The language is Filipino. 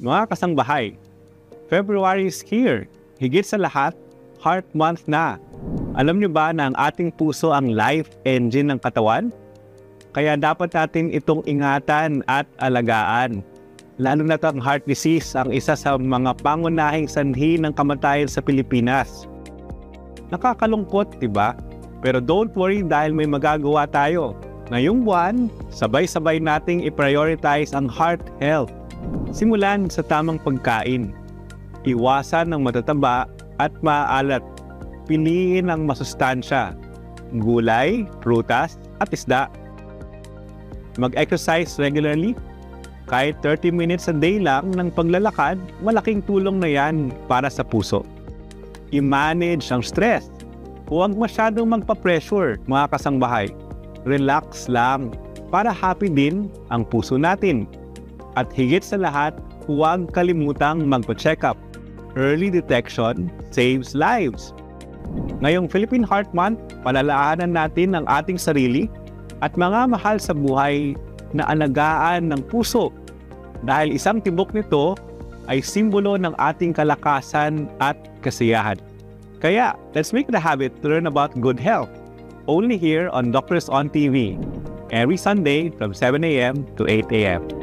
Mga kasangbahay, February is here. Higit sa lahat, Heart Month na. Alam niyo ba na ang ating puso ang life engine ng katawan? Kaya dapat natin itong ingatan at alagaan. Lalo na ang heart disease, ang isa sa mga pangunahing sanhi ng kamatayan sa Pilipinas. Nakakalungkot, diba? Pero don't worry dahil may magagawa tayo. Ngayong buwan, sabay-sabay nating i-prioritize ang heart health. Simulan sa tamang pagkain. Iwasan ng matataba at maalat. Piliin ang masustansya. Gulay, prutas, at isda. Mag-exercise regularly. Kahit 30 minutes a day lang ng paglalakad, malaking tulong na yan para sa puso. I-manage ang stress. Huwag masyadong magpa-pressure, mga kasangbahay. Relax lang para happy din ang puso natin. At higit sa lahat, huwag kalimutang magpa-check up. Early detection saves lives. Ngayong Philippine Heart Month, palalaanan natin ang ating sarili at mga mahal sa buhay na alagaan ng puso. Dahil isang tibok nito ay simbolo ng ating kalakasan at kasiyahan. Kaya, let's make it a habit to learn about good health. Only here on Doctors on TV. Every Sunday from 7 a.m. to 8 a.m.